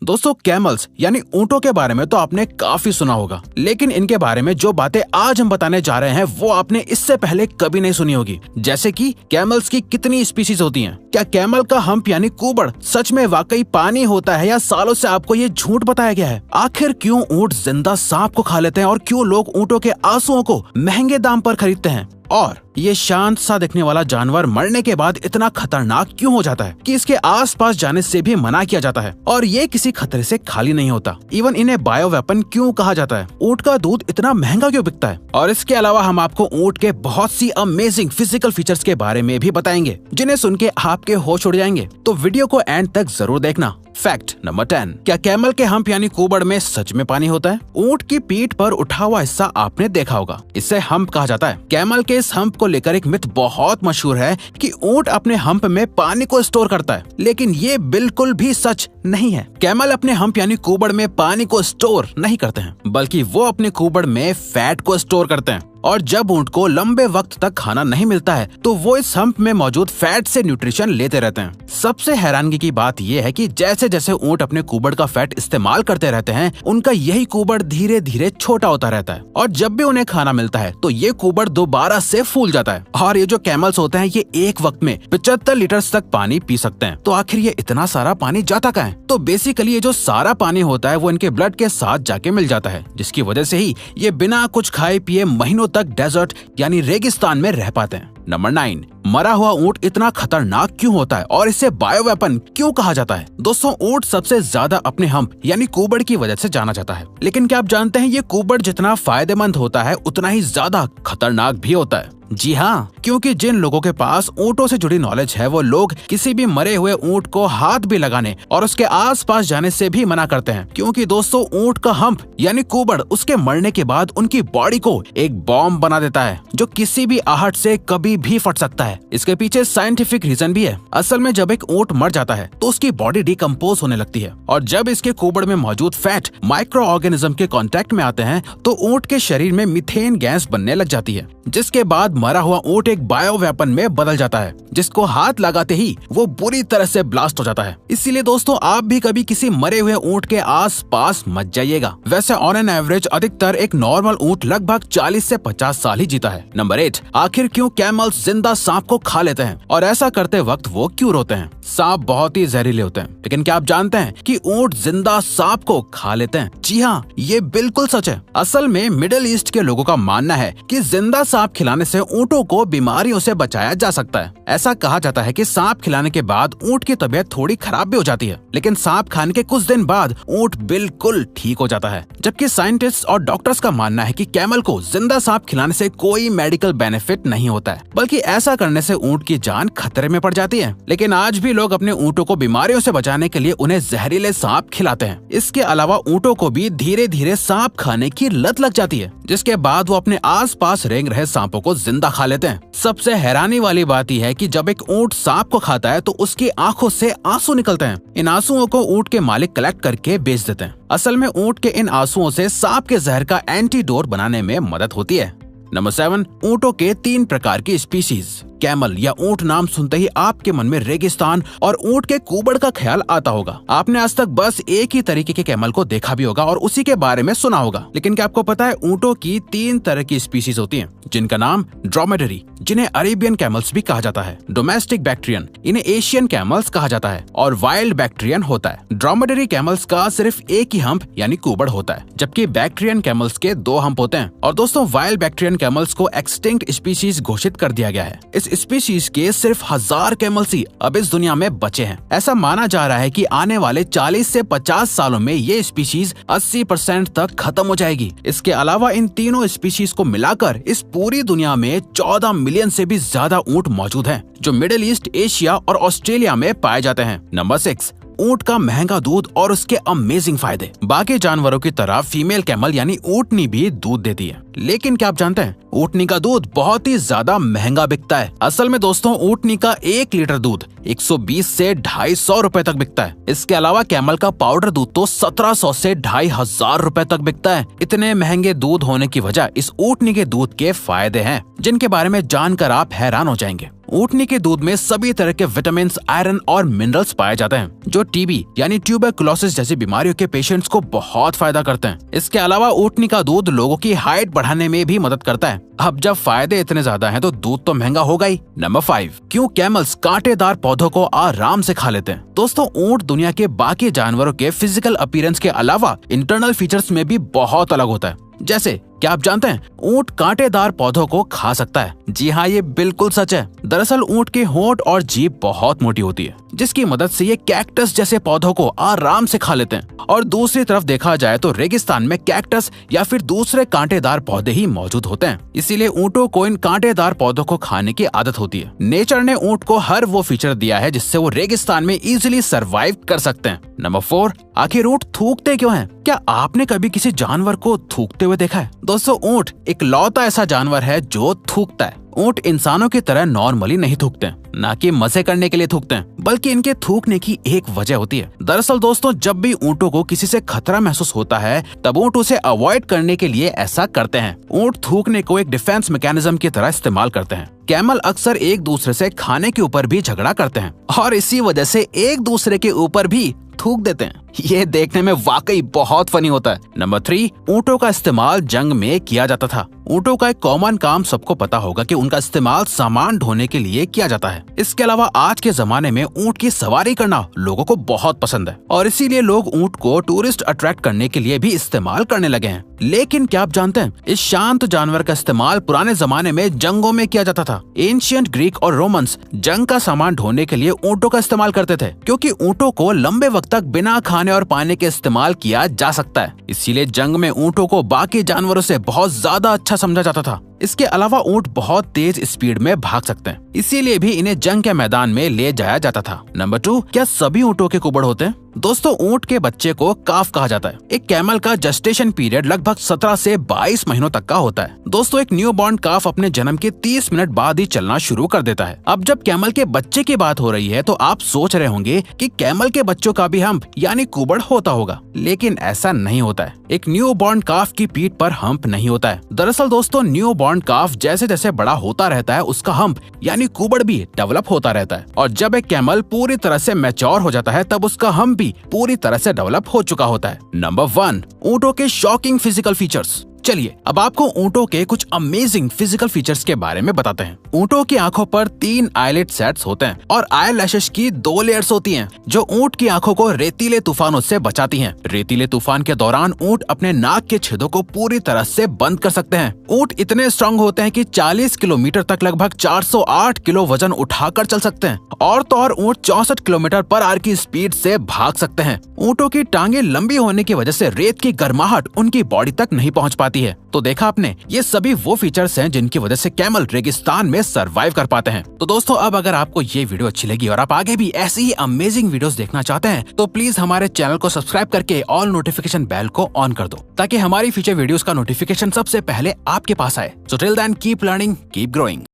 दोस्तों कैमल्स यानी ऊंटों के बारे में तो आपने काफी सुना होगा, लेकिन इनके बारे में जो बातें आज हम बताने जा रहे हैं वो आपने इससे पहले कभी नहीं सुनी होगी। जैसे कि कैमल्स की कितनी स्पीशीज होती हैं, क्या कैमल का हम्प यानी कुबड़ सच में वाकई पानी होता है या सालों से आपको ये झूठ बताया गया है? आखिर क्यों ऊंट जिंदा सांप को खा लेते हैं और क्यों लोग ऊंटों के आंसुओं को महंगे दाम पर खरीदते हैं? और ये शांत सा दिखने वाला जानवर मरने के बाद इतना खतरनाक क्यों हो जाता है कि इसके आसपास जाने से भी मना किया जाता है? और ये किसी खतरे से खाली नहीं होता। इवन इन्हें बायो वेपन क्यों कहा जाता है? ऊंट का दूध इतना महंगा क्यों बिकता है? और इसके अलावा हम आपको ऊंट के बहुत सी अमेजिंग फिजिकल फीचर्स के बारे में भी बताएंगे, जिन्हें सुन के आपके होश उड़ जाएंगे। तो वीडियो को एंड तक जरूर देखना। फैक्ट नंबर 10, क्या कैमल के हम्प यानी कुबड़ में सच में पानी होता है? ऊंट की पीठ पर उठा हुआ हिस्सा आपने देखा होगा, इसे हम्प कहा जाता है। कैमल के इस हम्प को लेकर एक मिथ बहुत मशहूर है कि ऊंट अपने हम्प में पानी को स्टोर करता है, लेकिन ये बिल्कुल भी सच नहीं है। कैमल अपने हम्प यानी कुबड़ में पानी को स्टोर नहीं करते हैं, बल्कि वो अपने कुबड़ में फैट को स्टोर करते हैं। और जब ऊंट को लंबे वक्त तक खाना नहीं मिलता है तो वो इस हम्प में मौजूद फैट से न्यूट्रिशन लेते रहते हैं। सबसे हैरानगी की बात यह है कि जैसे जैसे ऊंट अपने कुबड़ का फैट इस्तेमाल करते रहते हैं, उनका यही कुबड़ धीरे धीरे छोटा होता रहता है और जब भी उन्हें खाना मिलता है तो ये कुबड़ दोबारा से फूल जाता है। और ये जो कैमल्स होते हैं ये एक वक्त में 75 लीटर तक पानी पी सकते हैं। तो आखिर ये इतना सारा पानी जाता कहाँ है? तो बेसिकली ये जो सारा पानी होता है वो इनके ब्लड के साथ जाके मिल जाता है, जिसकी वजह से ही ये बिना कुछ खाए पिए महीनों तक डेजर्ट यानी रेगिस्तान में रह पाते हैं। नंबर 9, मरा हुआ ऊंट इतना खतरनाक क्यों होता है और इसे बायो वेपन क्यों कहा जाता है? दोस्तों ऊंट सबसे ज्यादा अपने हम्प यानी कुबड़ की वजह से जाना जाता है, लेकिन क्या आप जानते हैं ये कुबड़ जितना फायदेमंद होता है उतना ही ज्यादा खतरनाक भी होता है। जी हाँ, क्योंकि जिन लोगों के पास ऊंटों से जुड़ी नॉलेज है वो लोग किसी भी मरे हुए ऊंट को हाथ भी लगाने और उसके आसपास जाने से भी मना करते हैं, क्योंकि दोस्तों ऊंट का हम्प यानी कुबड़ उसके मरने के बाद उनकी बॉडी को एक बॉम्ब बना देता है जो किसी भी आहट से कभी भी फट सकता है। इसके पीछे साइंटिफिक रीजन भी है। असल में जब एक ऊंट मर जाता है तो उसकी बॉडी डिकम्पोज होने लगती है और जब इसके कुबड़ में मौजूद फैट माइक्रो ऑर्गेनिज्म के कांटेक्ट में आते हैं तो ऊंट के शरीर में मीथेन गैस बनने लग जाती है, जिसके बाद मरा हुआ ऊंट एक बायो वेपन में बदल जाता है, जिसको हाथ लगाते ही वो बुरी तरह से ब्लास्ट हो जाता है। इसीलिए दोस्तों आप भी कभी किसी मरे हुए ऊंट के आसपास मत जाइएगा। वैसे ऑन एन एवरेज अधिकतर एक नॉर्मल ऊंट लगभग 40 से 50 साल ही जीता है। नंबर 8, आखिर क्यों कैमल्स जिंदा सांप को खा लेते हैं और ऐसा करते वक्त वो क्यों रोते हैं? सांप बहुत ही जहरीले होते हैं, लेकिन क्या आप जानते हैं कि ऊंट जिंदा सांप को खा लेते हैं? जी हाँ, ये बिल्कुल सच है। असल में मिडिल ईस्ट के लोगों का मानना है कि जिंदा सांप खिलाने से ऊंटों को बीमारियों से बचाया जा सकता है। ऐसा कहा जाता है कि सांप खिलाने के बाद ऊंट की तबीयत थोड़ी खराब भी हो जाती है, लेकिन सांप खाने के कुछ दिन बाद ऊंट बिल्कुल ठीक हो जाता है। जबकि साइंटिस्ट और डॉक्टर्स का मानना है कि कैमल को जिंदा सांप खिलाने से कोई मेडिकल बेनिफिट नहीं होता है, बल्कि ऐसा करने से ऊंट की जान खतरे में पड़ जाती है। लेकिन आज भी लोग अपने ऊंटों को बीमारियों से बचाने के लिए उन्हें जहरीले सांप खिलाते हैं। इसके अलावा ऊंटों को भी धीरे धीरे सांप खाने की लत लग जाती है, जिसके बाद वो अपने आसपास रेंग रहे सांपों को जिंदा खा लेते हैं। सबसे हैरानी वाली बात यह है कि जब एक ऊंट सांप को खाता है तो उसकी आंखों से आंसू निकलते हैं। इन आंसुओं को ऊंट के मालिक कलेक्ट करके बेच देते हैं। असल में ऊंट के इन आंसुओं से सांप के जहर का एंटीडोट बनाने में मदद होती है। नंबर 7, ऊंटों के 3 प्रकार की स्पीशीज। कैमल या ऊंट नाम सुनते ही आपके मन में रेगिस्तान और ऊंट के कुबड़ का ख्याल आता होगा। आपने आज तक बस एक ही तरीके के कैमल को देखा भी होगा और उसी के बारे में सुना होगा, लेकिन क्या आपको पता है ऊंटों की 3 तरह की स्पीशीज होती हैं, जिनका नाम ड्रोमेडरी, जिन्हें अरेबियन कैमल्स भी कहा जाता है, डोमेस्टिक बैक्ट्रियन, इन्हें एशियन कैमल्स कहा जाता है, और वाइल्ड बैक्ट्रियन होता है। ड्रोमेडरी कैमल्स का सिर्फ एक ही हम्प यानी कुबड़ होता है, जबकि बैक्ट्रियन कैमल्स के 2 हम्प होते हैं। और दोस्तों वाइल्ड बैक्ट्रियन कैमल्स को एक्सटिंक्ट स्पीशीज घोषित कर दिया गया है। इस स्पीशीज के सिर्फ 1000 कैमल्स ही अब इस दुनिया में बचे हैं। ऐसा माना जा रहा है कि आने वाले 40 से 50 सालों में ये स्पीशीज 80% तक खत्म हो जाएगी। इसके अलावा इन तीनों स्पीशीज को मिलाकर इस पूरी दुनिया में 14 मिलियन से भी ज्यादा ऊंट मौजूद हैं, जो मिडिल ईस्ट, एशिया और ऑस्ट्रेलिया में पाए जाते हैं। नंबर 6, ऊंट का महंगा दूध और उसके अमेजिंग फायदे। बाकी जानवरों की तरह फीमेल कैमल यानी ऊंटनी भी दूध देती है, लेकिन क्या आप जानते हैं ऊंटनी का दूध बहुत ही ज्यादा महंगा बिकता है। असल में दोस्तों ऊंटनी का 1 लीटर दूध 120 से 250 रुपए तक बिकता है। इसके अलावा कैमल का पाउडर दूध तो 1700 से 2500 रुपए तक बिकता है। इतने महंगे दूध होने की वजह इस ऊंटनी के दूध के फायदे हैं, जिनके बारे में जानकर आप हैरान हो जाएंगे। ऊँटनी के दूध में सभी तरह के विटामिन, आयरन और मिनरल्स पाए जाते हैं जो टीबी यानी ट्यूबरकुलोसिस जैसी बीमारियों के पेशेंट्स को बहुत फायदा करते हैं। इसके अलावा ऊँटनी का दूध लोगों की हाइट बढ़ाने में भी मदद करता है। अब जब फायदे इतने ज्यादा हैं तो दूध तो महंगा होगा ही। नंबर 5, क्यों कैमल्स कांटेदार पौधों को आराम से खा लेते हैं। दोस्तों, ऊँट दुनिया के बाकी जानवरों के फिजिकल अपीयरेंस के अलावा इंटरनल फीचर्स में भी बहुत अलग होता है। जैसे क्या आप जानते हैं ऊँट कांटेदार पौधों को खा सकता है? जी हाँ, ये बिल्कुल सच है। दरअसल ऊँट के होंठ और जीभ बहुत मोटी होती है जिसकी मदद से ये कैक्टस जैसे पौधों को आराम से खा लेते हैं। और दूसरी तरफ देखा जाए तो रेगिस्तान में कैक्टस या फिर दूसरे कांटेदार पौधे ही मौजूद होते हैं, इसीलिए ऊँटों को इन कांटेदार पौधों को खाने की आदत होती है। नेचर ने ऊँट को हर वो फीचर दिया है जिससे वो रेगिस्तान में इजीली सर्वाइव कर सकते हैं। नंबर 4, आखिर ऊँट थूकते क्यों हैं? क्या आपने कभी किसी जानवर को थूकते हुए देखा है? दोस्तों, ऊँट इकलौता ऐसा जानवर है जो थूकता है। ऊँट इंसानों की तरह नॉर्मली नहीं थूकते हैं, ना कि मजे करने के लिए थूकते हैं, बल्कि इनके थूकने की एक वजह होती है। दरअसल दोस्तों, जब भी ऊँटों को किसी से खतरा महसूस होता है तब ऊँट उसे अवॉइड करने के लिए ऐसा करते हैं। ऊँट थूकने को एक डिफेंस मैकेनिज्म की तरह इस्तेमाल करते हैं। कैमल अक्सर एक दूसरे से खाने के ऊपर भी झगड़ा करते हैं और इसी वजह से एक दूसरे के ऊपर भी थूक देते हैं। ये देखने में वाकई बहुत फनी होता है। नंबर 3, ऊँटों का इस्तेमाल जंग में किया जाता था। ऊँटों का एक कॉमन काम सबको पता होगा कि उनका इस्तेमाल सामान ढोने के लिए किया जाता है। इसके अलावा आज के जमाने में ऊँट की सवारी करना लोगों को बहुत पसंद है और इसीलिए लोग ऊँट को टूरिस्ट अट्रैक्ट करने के लिए भी इस्तेमाल करने लगे हैं। लेकिन क्या आप जानते हैं इस शांत जानवर का इस्तेमाल पुराने जमाने में जंगों में किया जाता था। एंशिएंट ग्रीक और रोमन्स जंग का सामान ढोने के लिए ऊँटों का इस्तेमाल करते थे क्योंकि ऊँटों को लंबे वक्त तक बिना खाने और पानी के इस्तेमाल किया जा सकता है। इसीलिए जंग में ऊँटों को बाकी जानवरों से बहुत ज्यादा अच्छा समझा जाता था। इसके अलावा ऊँट बहुत तेज स्पीड में भाग सकते हैं, इसीलिए भी इन्हें जंग के मैदान में ले जाया जाता था। नंबर 2, क्या सभी ऊँटों के कुबड़ होते हैं? दोस्तों, ऊँट के बच्चे को काफ कहा जाता है। एक कैमल का जेस्टेशन पीरियड लगभग 17 से 22 महीनों तक का होता है। दोस्तों, एक न्यू बॉर्न काफ अपने जन्म के 30 मिनट बाद ही चलना शुरू कर देता है। अब जब कैमल के बच्चे की बात हो रही है तो आप सोच रहे होंगे कि कैमल के बच्चों का भी हम्प यानी कुबड़ होता होगा, लेकिन ऐसा नहीं होता है। एक न्यू बॉर्न काफ की पीठ पर हम्प नहीं होता है। दरअसल दोस्तों, न्यू बॉर्न काफ जैसे जैसे बड़ा होता रहता है उसका हम्प यानी कुबड़ भी डेवलप होता रहता है और जब एक कैमल पूरी तरह से मैच्योर हो जाता है तब उसका हम्प भी पूरी तरह से डेवलप हो चुका होता है। नंबर 1, ऊँटों के शॉकिंग फिजिकल फीचर्स। चलिए अब आपको ऊँटों के कुछ अमेजिंग फिजिकल फीचर्स के बारे में बताते हैं। ऊँटों की आंखों पर 3 आईलिड सेट्स होते हैं और आई लैशेस की 2 लेयर्स होती हैं जो ऊँट की आंखों को रेतीले तूफानों से बचाती हैं। रेतीले तूफान के दौरान ऊँट अपने नाक के छेदों को पूरी तरह से बंद कर सकते हैं। ऊँट इतने स्ट्रांग होते हैं कि 40 किलोमीटर तक लगभग 408 किलो वजन उठाकर चल सकते हैं और तो और ऊँट 64 किलोमीटर पर आवर की स्पीड से भाग सकते हैं। ऊँटों की टांगे लंबी होने की वजह से रेत की गर्माहट उनकी बॉडी तक नहीं पहुँच पाती है। तो देखा आपने, ये सभी वो फीचर्स हैं जिनकी वजह से कैमल रेगिस्तान में सरवाइव कर पाते हैं। तो दोस्तों, अब अगर आपको ये वीडियो अच्छी लगी और आप आगे भी ऐसी ही अमेजिंग वीडियोस देखना चाहते हैं तो प्लीज हमारे चैनल को सब्सक्राइब करके ऑल नोटिफिकेशन बेल को ऑन कर दो ताकि हमारी फ्यूचर वीडियोस का नोटिफिकेशन सबसे पहले आपके पास आए। So till then keep learning, keep growing.